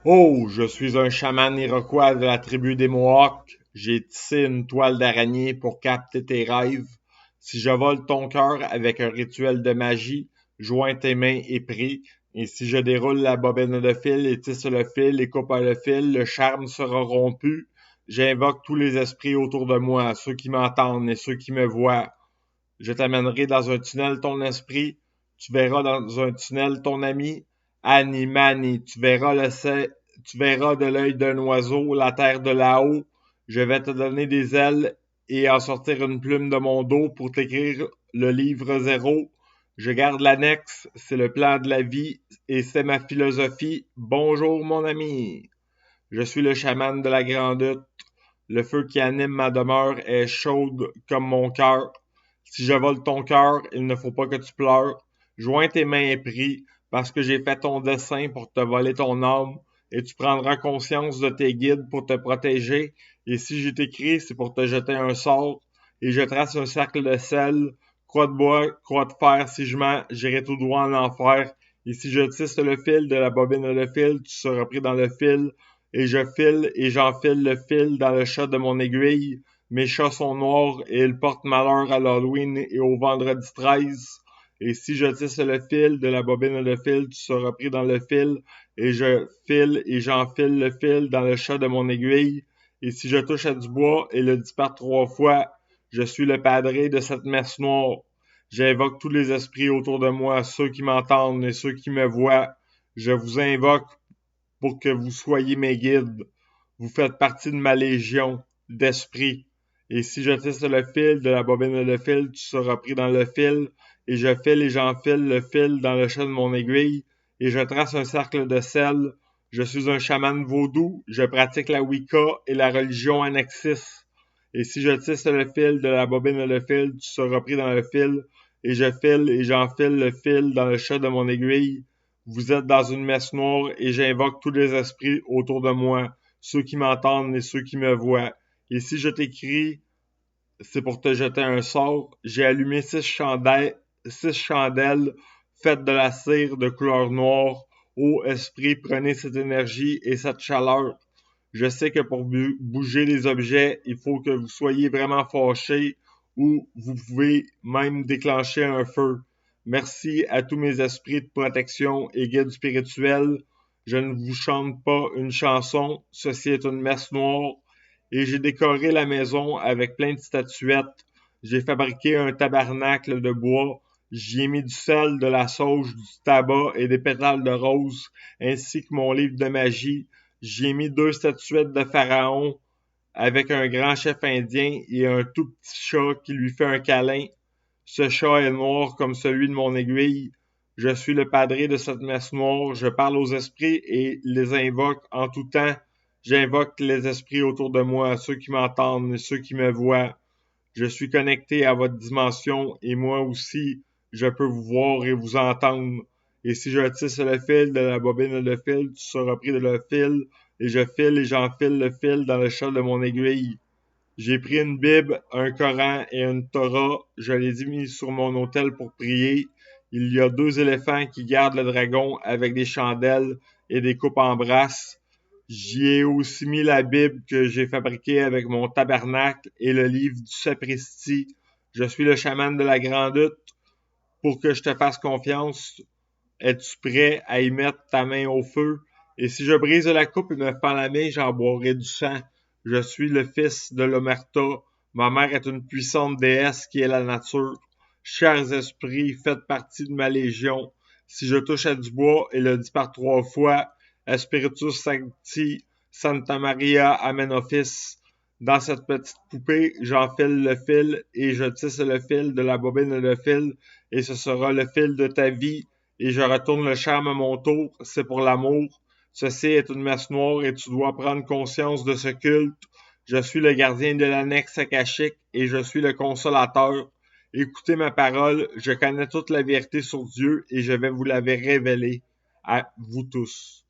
Oh, je suis un chaman iroquois de la tribu des Mohawks. J'ai tissé une toile d'araignée pour capter tes rêves. Si je vole ton cœur avec un rituel de magie, joins tes mains et prie. Et si je déroule la bobine de fil et tisse le fil et coupe le fil, le charme sera rompu. J'invoque tous les esprits autour de moi, ceux qui m'entendent et ceux qui me voient. Je t'amènerai dans un tunnel ton esprit. Tu verras dans un tunnel ton ami. Annie, Mani, tu verras de l'œil d'un oiseau la terre de là-haut. Je vais te donner des ailes et en sortir une plume de mon dos pour t'écrire le livre zéro. Je garde l'annexe, c'est le plan de la vie et c'est ma philosophie. Bonjour mon ami. Je suis le chaman de la Grande Hutte. Le feu qui anime ma demeure est chaude comme mon cœur. Si je vole ton cœur, il ne faut pas que tu pleures. Joins tes mains et prie, parce que j'ai fait ton dessein pour te voler ton âme, et tu prendras conscience de tes guides pour te protéger. Et si je t'écris, c'est pour te jeter un sort, et je trace un cercle de sel, croix de bois, croix de fer, si je mens, j'irai tout droit en enfer. Et si je tisse le fil de la bobine et le fil, tu seras pris dans le fil, et je file et j'enfile le fil dans le chat de mon aiguille. Mes chats sont noirs et ils portent malheur à l'Halloween et au vendredi 13. Et si je tisse le fil de la bobine et le fil, tu seras pris dans le fil. Et je file et j'enfile le fil dans le chat de mon aiguille. Et si je touche à du bois et le dis par 3 fois, je suis le padré de cette messe noire. J'invoque tous les esprits autour de moi, ceux qui m'entendent et ceux qui me voient. Je vous invoque pour que vous soyez mes guides. Vous faites partie de ma légion d'esprits. Et si je tisse le fil de la bobine et le fil, tu seras pris dans le fil. Et je file et j'enfile le fil dans le chat de mon aiguille. Et je trace un cercle de sel. Je suis un chaman vaudou. Je pratique la Wicca et la religion Annexis. Et si je tisse le fil de la bobine et le fil, tu seras pris dans le fil. Et je file et j'enfile le fil dans le chat de mon aiguille. Vous êtes dans une messe noire et j'invoque tous les esprits autour de moi, ceux qui m'entendent et ceux qui me voient. Et si je t'écris, c'est pour te jeter un sort. J'ai allumé 6 chandelles faites de la cire de couleur noire. Ô esprit, prenez cette énergie et cette chaleur. Je sais que pour bouger les objets, il faut que vous soyez vraiment fâchés ou vous pouvez même déclencher un feu. Merci à tous mes esprits de protection et guides spirituels. Je ne vous chante pas une chanson, ceci est une messe noire. Et j'ai décoré la maison avec plein de statuettes. J'ai fabriqué un tabernacle de bois. J'y ai mis du sel, de la sauge, du tabac et des pétales de rose, ainsi que mon livre de magie. J'y ai mis 2 statuettes de pharaon avec un grand chef indien et un tout petit chat qui lui fait un câlin. Ce chat est noir comme celui de mon aiguille. Je suis le padré de cette messe noire. Je parle aux esprits et les invoque en tout temps. J'invoque les esprits autour de moi, ceux qui m'entendent et ceux qui me voient. Je suis connecté à votre dimension et moi aussi, je peux vous voir et vous entendre. Et si je tisse le fil de la bobine et le fil, tu seras pris de le fil, et je file et j'enfile le fil dans le chat de mon aiguille. J'ai pris une Bible, un Coran et une Torah, je les ai mis sur mon autel pour prier. Il y a 2 éléphants qui gardent le dragon avec des chandelles et des coupes en brasse. J'y ai aussi mis la Bible que j'ai fabriquée avec mon tabernacle et le livre du sapristi. Je suis le chaman de la Grande Hutte. Pour que je te fasse confiance, es-tu prêt à y mettre ta main au feu? Et si je brise la coupe et me fends la main, j'en boirai du sang. Je suis le fils de l'Omerta. Ma mère est une puissante déesse qui est la nature. Chers esprits, faites partie de ma légion. Si je touche à du bois et le dis par 3 fois, Espiritus Sancti, Santa Maria Amen Office. Dans cette petite poupée, j'enfile le fil et je tisse le fil de la bobine et le fil, et ce sera le fil de ta vie, et je retourne le charme à mon tour, c'est pour l'amour. Ceci est une messe noire et tu dois prendre conscience de ce culte. Je suis le gardien de l'annexe akashique et je suis le consolateur. Écoutez ma parole, je connais toute la vérité sur Dieu et je vais vous la révéler à vous tous.